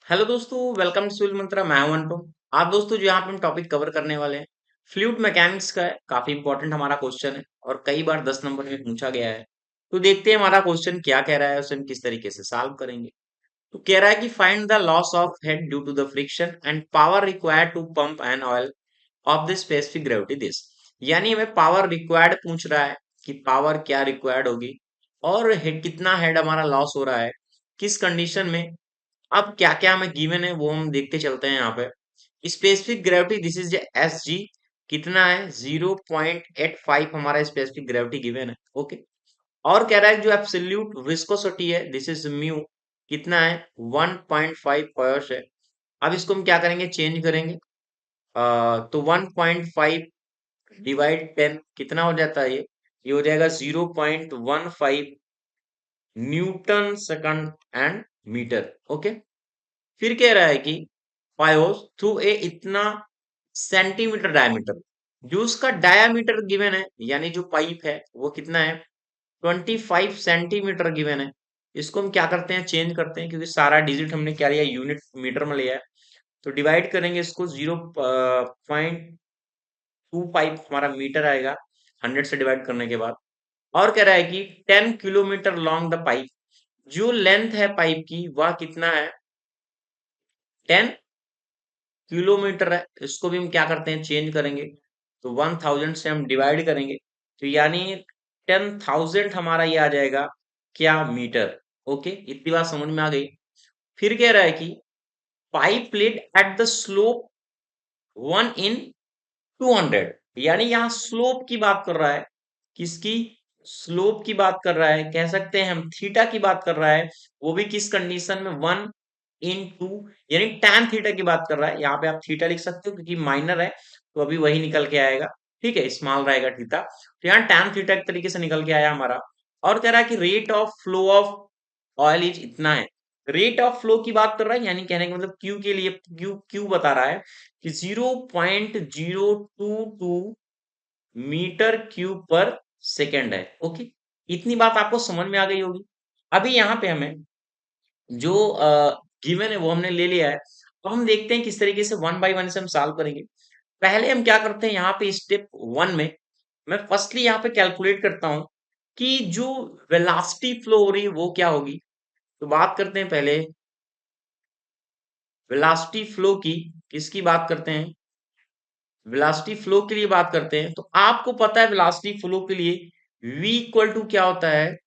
Hello दोस्तों, welcome to civil मंत्रा। मैं हूं अनुपम। आज दोस्तों जो यहाँ पे हम टॉपिक कवर करने वाले हैं फ्लूइड मैकेनिक्स का है। काफी इंपॉर्टेंट हमारा क्वेश्चन है और कई बार 10 नंबर में पूछा गया है। तो देखते हैं हमारा क्वेश्चन क्या कह रहा है, उसे हम किस तरीके से सॉल्व करेंगे। तो कह रहा है कि find the loss of head due to the friction and power required to pump an oil of the specific gravity this. यानी हमें पावर रिक्वायर्ड पूछ रहा है कि पावर क्या रिक्वायर्ड होगी और हेड कितना हेड हमारा लॉस हो रहा है, किस कंडीशन में। अब क्या क्या हमें गिवन है वो हम देखते चलते हैं। यहाँ पे specific gravity this is S G, कितना है 0.85 हमारा स्पेसिफिक ग्रेविटी गिवन है। ओके। और कह रहा है जो एब्सोल्यूट विस्कोसिटी है दिस इज म्यू, कितना है 1.5 पर्स है। अब इसको हम क्या करेंगे, चेंज करेंगे। तो 1.5 डिवाइड 10 कितना हो जाता है, ये हो जाएगा 0.15 newton second and metre. Okay. फिर कह रहा है कि पायोस थ्रू ए इतना सेंटीमीटर डायमीटर, जो उसका डायामीटर गिवन है यानी जो पाइप है वो कितना है 25 सेंटीमीटर गिवन है। इसको हम क्या करते हैं, चेंज करते हैं, क्योंकि सारा डिजिट हमने क्या लिया, यूनिट मीटर में लिया है। तो डिवाइड करेंगे इसको 0.25 हमारा मीटर आएगा 100 से डिवाइड करने के बाद। और कह रहा है कि 10 किलोमीटर लॉन्ग द पाइप, जो लेंथ है पाइप की वह कितना है 10 किलोमीटर है। इसको भी हम क्या करते हैं, चेंज करेंगे। तो 1000 से हम डिवाइड करेंगे, तो यानी 10,000 हमारा ये आ जाएगा क्या, मीटर। ओके, इतनी बात समझ में आ गई। फिर कह रहा है कि pipe plate at the slope 1/200, यानी यहाँ स्लोप की बात कर रहा है। किसकी, स्लोप की बात कर रहा है, कह सकते हैं हम थीटा की बात कर रहा है। वो भी किस कंडीशन में, 1/2, यानी tan थीटा की बात कर रहा है। यहाँ पे आप थीटा लिख सकते हो क्योंकि माइनर है, तो अभी वही निकल के आएगा। ठीक है, स्मॉल रहेगा थीटा, तो यहाँ tan थीटा एक तरीके से निकल के आया हमारा। और कह रहा है कि rate of flow of oil is इतना है। रेट ऑफ फ्लो की बात कर रहा है, यानी कहने का मतलब क्यू के लिए, क्यू क्यू बता रहा है कि 0.022 मीटर क्यूब पर सेकेंड है। ओके, इतनी बात आपको समझ में आ गई होगी। अभी यहाँ पे हमें जो गिवन है वो हमने ले लिया है। तो हम देखते हैं किस तरीके से वन बाय वन से हम सॉल्व करेंगे। पहले हम क्या करते हैं, यहाँ पे स्टेप वन में मैं फर्स्टली यहाँ पे कैलकुलेट करता हूँ कि जो वेलोसिटी फ्लो हो रही है वो क्या होगी। तो बात करते हैं पहले वेलोसिटी फ्लो की। किसकी बात करते हैं, वेलोसिटी फ्लो के लिए बात करते हैं। तो आपको पता है वेलोसिटी फ्लो के लिए v इक्वल टू क्या होता है,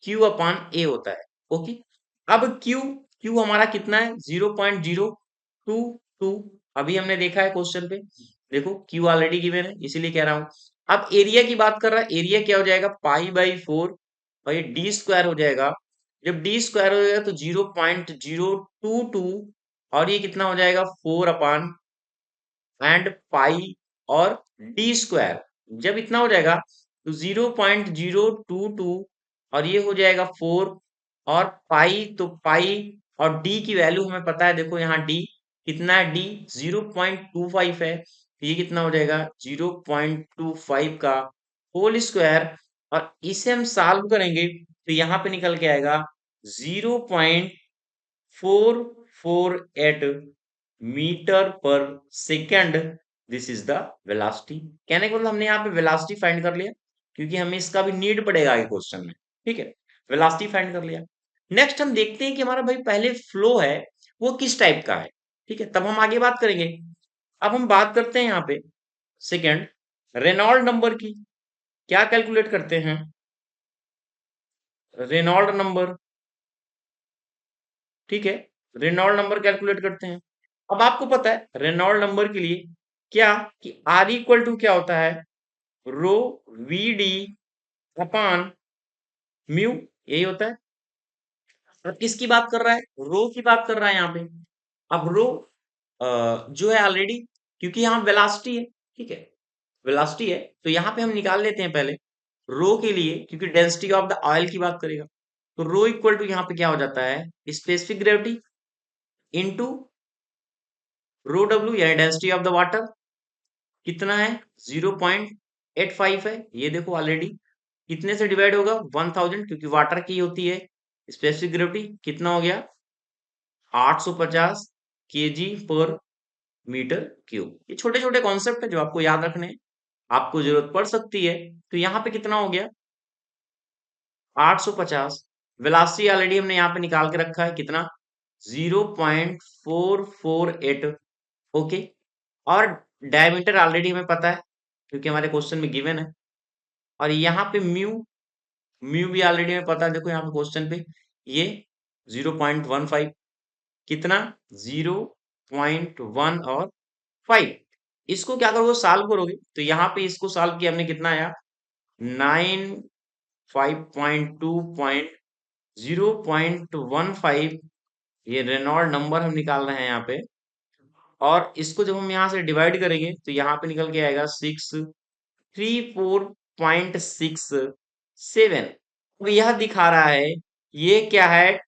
q अपान a होता है। ओके। अब q, q हमारा कितना है 0.022। अभी हमने देखा है क्वेश्चन पे, देखो q ऑलरेडी गिवन है इसीलिए कह रहा हूं। अब एरिया की बात कर रहा है, एरिया क्या हो जाएगा पाई/4, और ये डी स्क्वायर हो जाएगा। जब डी स्क्वायर हो जाएगा तो 0.022, और ये कितना हो जाएगा 4 एंड पाई और डी स्क्वायर। जब इतना हो जाएगा तो 0.022 और ये हो जाएगा 4 और पाई, तो पाई और डी की वैल्यू हमें पता है। देखो यहाँ डी कितना है, डी 0.25 है, तो ये कितना हो जाएगा 0.25 का होल स्क्वायर। और इसे हम सॉल्व करेंगे तो यहाँ पे निकल के आएगा 0.448 मीटर पर second. This is the velocity. कहने का मतलब हमने यहाँ पे वेलोसिटी फाइंड कर लिया, क्योंकि हमें इसका भी नीड पड़ेगा आगे क्वेश्चन में। ठीक है, वेलोसिटी फाइंड कर लिया। नेक्स्ट हम देखते हैं कि हमारा भाई पहले फ्लो है वो किस टाइप का है। ठीक है, तब हम आगे बात करेंगे। अब हम बात करते हैं यहाँ पे सेकेंड रेनॉल्ड नंबर की। क्या कैलकुलेट करते हैं, रेनॉल्ड नंबर। ठीक है, रेनॉल्ड नंबर कैलकुलेट करते हैं। अब आपको पता है रेनॉल्ड नंबर के लिए क्या, कि आर इक्वल टू क्या होता है, रो वी डी अपान म्यू, यही होता है। अब किसकी बात कर रहा है, रो की बात कर रहा है यहाँ पे। अब रो जो है ऑलरेडी, क्योंकि यहाँ वेलोसिटी है। ठीक है, वेलोसिटी है तो यहाँ पे हम निकाल लेते हैं पहले रो के लिए, क्योंकि डेंसिटी ऑफ द ऑयल की बात करेगा। तो रो इक्वल टू यहाँ पे क्या हो जाता है, स्पेसिफिक ग्रेविटी इनटू रो डब्ल्यू, यानी डेंसिटी ऑफ द वाटर। कितना है 0.85 है, ये देखो ऑलरेडी। कितने से डिवाइड होगा 1000, क्योंकि वाटर की होती है स्पेसिफिक ग्रेविटी। कितना हो गया 850 केजी पर मीटर क्यूब। ये छोटे छोटे कॉन्सेप्ट है जो आपको याद रखने हैं, आपको जरूरत पड़ सकती है। तो यहाँ पे कितना हो गया 850। वेलोसिटी ऑलरेडी हमने यहाँ पे निकाल के रखा है कितना 0.448। ओके, और डायमीटर ऑलरेडी हमें पता है क्योंकि हमारे क्वेश्चन में गिवन है। और यहाँ पे म्यू, म्यू भी ऑलरेडी हमें पता है, देखो यहाँ पे क्वेश्चन पे ये 0.15 कितना 0.1 और 5। इसको क्या करोगे सॉल्व करोगे तो यहाँ पे इसको सॉल्व किया हमने कितना आया 0.15 ये रेनॉल्ड नंबर हम निकाल रहे हैं यहाँ पे। और इसको जब हम यहाँ से डिवाइड करेंगे तो यहाँ पे निकल के आएगा 634.67। तो यह दिखा रहा है ये क्या है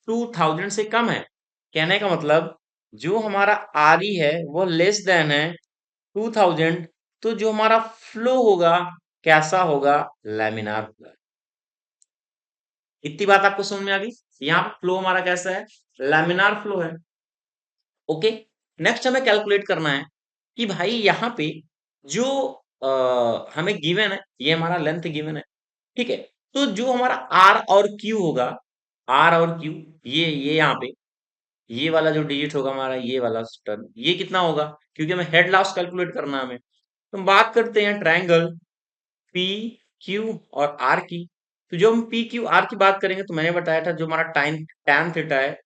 2000 से कम है। कहने का मतलब जो हमारा आर ई है वो लेस देन है 2000, तो जो हमारा फ्लो होगा कैसा होगा लैमिनार होगा। इतनी बात आपको समझ में आ गई। यहाँ पे फ्लो हमारा कैसा है लैमिनार फ्लो है। ओके, नेक्स्ट हमें कैलकुलेट करना है कि भाई यहाँ पे जो हमें गिवन है ये हमारा लेंथ गिवन है, ठीक है। तो जो हमारा आर और क्यू होगा, आर और क्यू ये यहाँ पे ये वाला जो डिजिट होगा हमारा ये वाला टर्म ये कितना होगा, क्योंकि हमें हेड लॉस कैलकुलेट करना है हमें। तो हम बात करते हैं ट्रायंगल पी क्यू और आर की। तो जो हम पी क्यू आर की बात करेंगे तो मैंने बताया था जो हमारा टाइम टैन थीटा है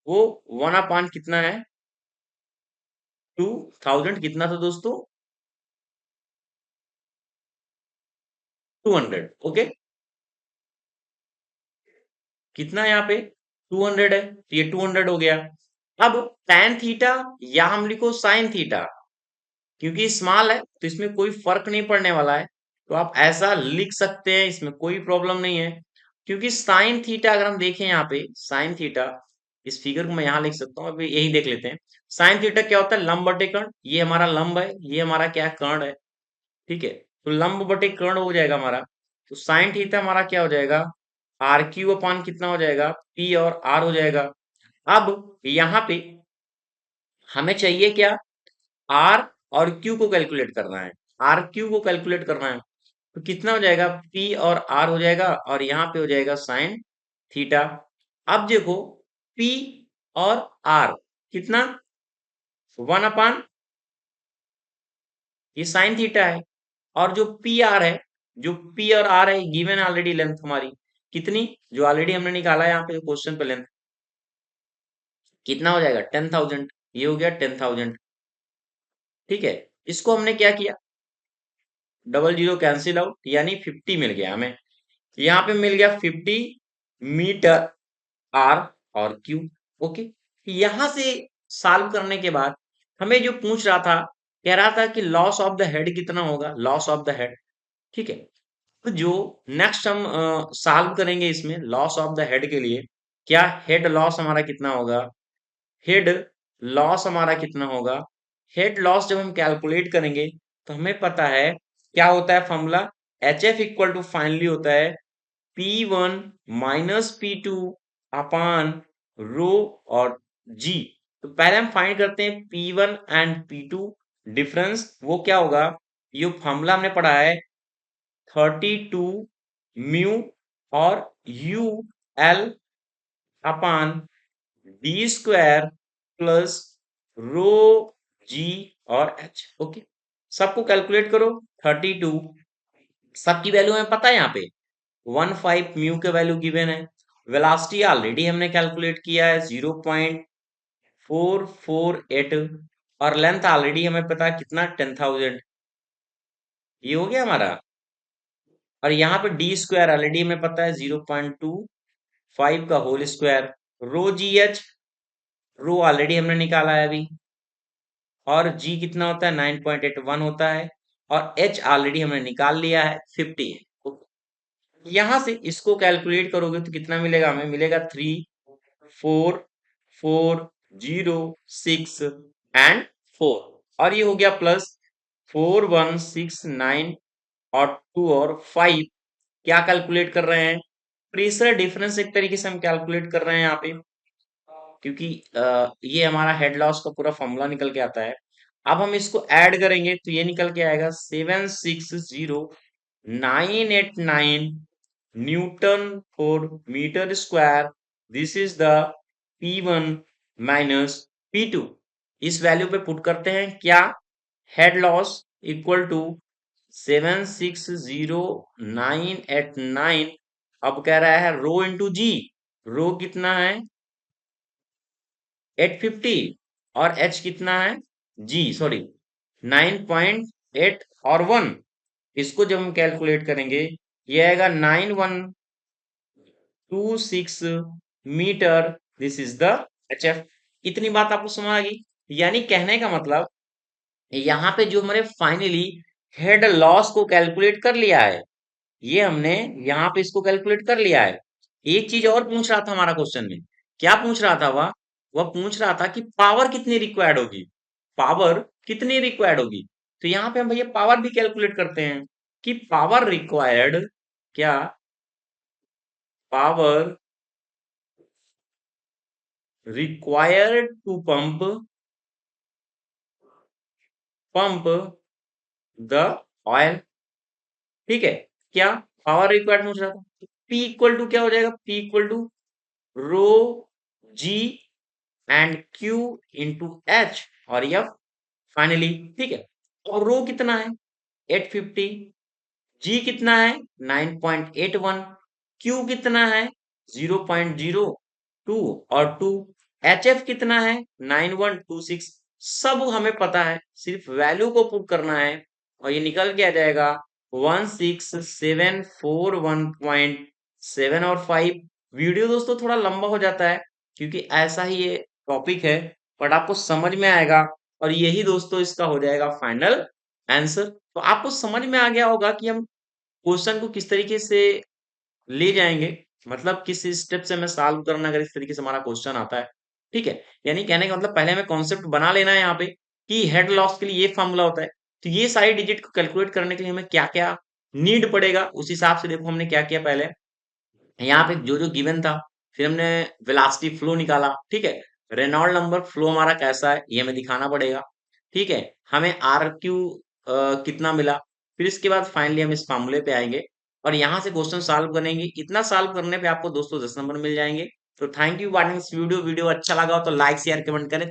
वो 1 अपान कितना है 2000 कितना था दोस्तों 200। ओके, कितना है यहाँ पे 200 है तो ये 200 हो गया। अब tan थीटा या हम लिखो साइन थीटा, क्योंकि स्मॉल है तो इसमें कोई फर्क नहीं पड़ने वाला है, तो आप ऐसा लिख सकते हैं, इसमें कोई प्रॉब्लम नहीं है। क्योंकि साइन थीटा अगर हम देखें यहाँ पे साइन थीटा, इस फिगर को मैं यहाँ लिख सकता हूँ, अभी यही देख लेते हैं। साइन थीटा क्या होता है लंब बटे कर्ण, ये हमारा लंब है ये हमारा क्या है कर्ण है, ठीक है। तो लंब बटे कर्ण हो जाएगा हमारा, तो साइन थीटा हमारा क्या हो जाएगा आर क्यू अपान कितना हो जाएगा पी और आर हो जाएगा। अब यहाँ पे हमें चाहिए क्या आर और क्यू को कैलकुलेट करना है, आर क्यू को कैलकुलेट करना है। तो कितना हो जाएगा पी और आर हो जाएगा और यहाँ पे हो जाएगा साइन थीटा। अब देखो पी और आर कितना 1 अपान ये साइन थीटा है, और जो पी आर है जो पी और आर है गिवन ऑलरेडी लेंथ हमारी कितनी जो ऑलरेडी हमने निकाला है यहाँ पे क्वेश्चन पे लेंथ कितना हो जाएगा 10,000। ये हो गया 10,000, ठीक है। इसको हमने क्या किया डबल जीरो कैंसिल आउट यानी 50 मिल गया हमें। यहाँ पे मिल गया 50 मीटर आर और क्यू। ओके, यहां से सॉल्व करने के बाद हमें जो पूछ रहा था कह रहा था कि लॉस ऑफ द हेड कितना होगा लॉस ऑफ द हेड, ठीक है। तो जो नेक्स्ट हम सॉल्व करेंगे इसमें लॉस ऑफ द हेड के लिए क्या हेड लॉस हमारा कितना होगा, हेड लॉस हमारा कितना होगा, हेड लॉस जब हम कैलकुलेट करेंगे तो हमें पता है क्या होता है formula h f equal to finally होता है P1 माइनस P2 अपान रो और G। तो पहले हम फाइंड करते हैं P1 एंड P2 डिफरेंस वो क्या होगा, ये फॉर्मूला हमने पढ़ा है 32 म्यू और यू एल अपान डी स्क्वायर प्लस रो जी और एच। ओके, सबको कैलकुलेट करो 32 सबकी वैल्यू हमें पता है यहाँ पे 15 म्यू के वैल्यू गिवन है, वेलोसिटी ऑलरेडी हमने कैलकुलेट किया है 0.448 और लेंथ ऑलरेडी हमें पता है कितना 10,000। ये हो गया हमारा, और यहाँ पे डी स्क्वायर ऑलरेडी हमें पता है 0.25 का होल स्क्वायर, रो जी एच रो ऑलरेडी हमने निकाला है अभी, और जी कितना होता है 9.81 होता है, और एच ऑलरेडी हमने निकाल लिया है 50 है। यहां से इसको कैलकुलेट करोगे तो कितना मिलेगा हमें मिलेगा 34406 एंड 4, और ये हो गया प्लस 4169 और 2 और 5। क्या कैलकुलेट कर रहे हैं प्रेशर डिफरेंस एक तरीके से हम कैलकुलेट कर रहे हैं यहाँ पे। क्योंकि ये हमारा हेड लॉस का पूरा फॉर्मूला निकल के आता है। अब हम इसको ऐड करेंगे तो ये निकल के आएगा 760,989 newton for metre square. This is the P1 minus P2। इस वैल्यू पे पुट करते हैं क्या, हेड लॉस इक्वल टू 760,989। अब कह रहा है रो इंटू जी। रो कितना है 850 और एच कितना है जी सॉरी 9.8 और 1। इसको जब हम कैलकुलेट करेंगे ये आएगा 9126 metre. This is the h f. इतनी बात आपको समझ आ गई। यानी कहने का मतलब यहाँ पे जो हमारे फाइनली हेड लॉस को कैलकुलेट कर लिया है, ये हमने यहाँ पे इसको कैलकुलेट कर लिया है। एक चीज और पूछ रहा था हमारा क्वेश्चन में। क्या पूछ रहा था वह पूछ रहा था कि पावर कितनी रिक्वायर्ड होगी, पावर कितनी रिक्वायर्ड होगी। तो यहाँ पे हम भैया पावर भी कैलकुलेट करते हैं कि पावर रिक्वायर्ड, क्या power required to pump the oil. ठीक है, क्या पावर रिक्वायर्ड पूछ रहा था। P इक्वल टू क्या हो जाएगा, P equal to rho g and Q into h और F फाइनली। ठीक है, और रो कितना है 850, जी कितना है 9.81, क्यू कितना है 0.02 और 2, एच एफ कितना है 9126। सब हमें पता है, सिर्फ वैल्यू को पुट करना है और ये निकल के आ जाएगा 16741.7 और 5। वीडियो दोस्तों थोड़ा लंबा हो जाता है क्योंकि ऐसा ही ये टॉपिक है, बट आपको समझ में आएगा और यही दोस्तों इसका हो जाएगा फाइनल आंसर। तो आपको समझ में आ गया होगा कि हम क्वेश्चन को किस तरीके से ले जाएंगे, मतलब किस स्टेप से हमें सॉल्व करना अगर इस तरीके से हमारा क्वेश्चन आता है। ठीक है, यानी कहने का मतलब पहले हमें कॉन्सेप्ट बना लेना है यहाँ पे कि हेड लॉस के लिए ये फॉर्मूला होता है। तो ये सारी डिजिट को कैलकुलेट करने के लिए हमें क्या क्या नीड पड़ेगा उस हिसाब से देखो हमने क्या किया। पहले यहाँ पे जो जो गिवन था, फिर हमने वेलोसिटी फ्लो निकाला। ठीक है, रेनॉल्ड नंबर फ्लो हमारा कैसा है ये हमें दिखाना पड़ेगा। ठीक है, हमें आर क्यू कितना मिला, फिर इसके बाद फाइनली हम इस फार्मूले पे आएंगे और यहाँ से क्वेश्चन सॉल्व करेंगे। इतना सॉल्व करने पे आपको दोस्तों 10 नंबर मिल जाएंगे। तो thank you watching this video. Video अच्छा लगा हो तो लाइक शेयर कमेंट करें।